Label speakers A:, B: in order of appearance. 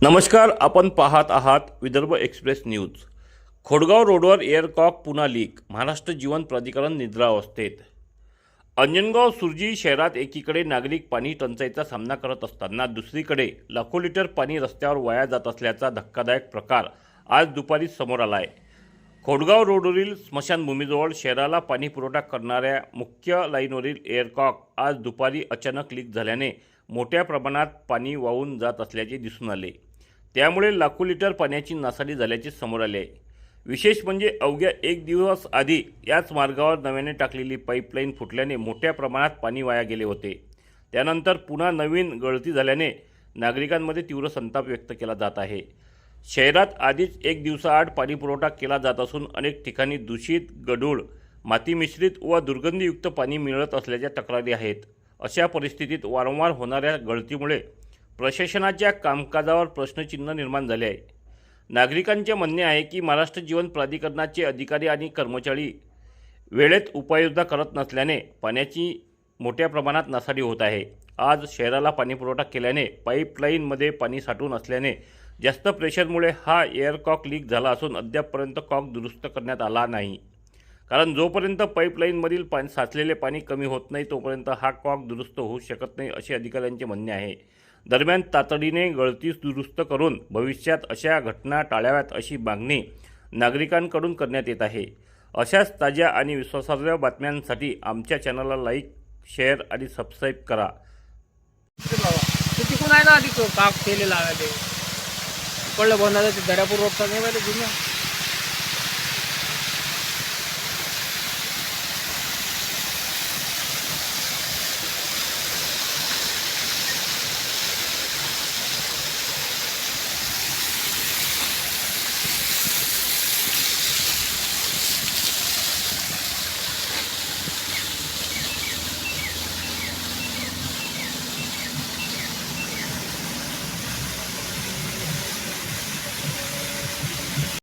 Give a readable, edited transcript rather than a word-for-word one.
A: नमस्कार, आपण पाहत आहात विदर्भ एक्सप्रेस न्यूज। खोडगाव रोडवर एअरकॉक पुन्हा लीक, महाराष्ट्र जीवन प्राधिकरण निद्रावस्थेत। अंजनगाव सुरजी शहरात एकीकडे नागरिक पाणी टंचाईचा सामना करत असताना दुसरीकडे लाखो लिटर पाणी रस्त्यावर वाया जात असल्याचा धक्कादायक प्रकार आज दुपारी समोर आला आहे। खोडगाव रोडवरील स्मशानभूमीजवळ शहराला पाणी पुरवठा करणाऱ्या मुख्य लाईनवरील एअरकॉक आज दुपारी अचानक लीक झाल्याने मोठ्या प्रमाणात पाणी वाहून जात असल्याचे दिसून आले। त्यामुळे लाखो लिटर पाण्याची नासाडी झाल्याचे समोर आले आहे। विशेष म्हणजे अवघ्या एक दिवस आधी याच मार्गावर नव्याने टाकलेली पाईपलाईन फुटल्याने मोठ्या प्रमाणात पाणी वाया गेले होते। त्यानंतर पुन्हा नवीन गळती झाल्याने नागरिकांमध्ये तीव्र संताप व्यक्त केला जात आहे। शहरात आधीच एक दिवसाआड पाणी पुरवठा केला जात असून अनेक ठिकाणी दूषित, गढूळ, माती मिश्रित व दुर्गंधीयुक्त पाणी मिळत असल्याच्या तक्रारी आहेत। अशा परिस्थितीत वारंवार होणाऱ्या गळतीमुळे प्रशासनाच्या कामकाजावर प्रश्नचिन्ह निर्माण झाले आहे। नागरिकांचे म्हणणे आहे की महाराष्ट्र जीवन प्राधिकरणाचे अधिकारी आणि कर्मचारी वेळेत उपाययोजना करत नसल्याने पाण्याची मोठ्या प्रमाणात नासाडी होत आहे। आज शहराला पाणीपुरवठा केल्याने पाईपलाईनमध्ये पाणी साठून असल्याने जास्त प्रेशरमुळे हा एअरकॉक लीक झाला असून अद्यापपर्यंत कॉक दुरुस्त करण्यात आला नाही। कारण जोपर्यंत पाईपलाईनमधील साचलेले पाणी कमी होत नाही तोपर्यंत हा कॉक दुरुस्त होऊ शकत नाही, असे अधिकाऱ्यांचे म्हणणे आहे। दरम्यान तातडीने गळती दुरुस्त करून भविष्यात अशा घटना टाळाव्यात अशी मागणी नागरिकांकडून करण्यात येत आहे। अशाच ताज्या आणि विश्वासार्ह बातम्यांसाठी आमच्या चॅनलला लाईक, शेअर आणि सबस्क्राईब करा।
B: तिकडून आहे ना आधी काप केलेला आहे ते पडलं बंद ते दर्यापूर रोडचा नाही माहिती जुन्या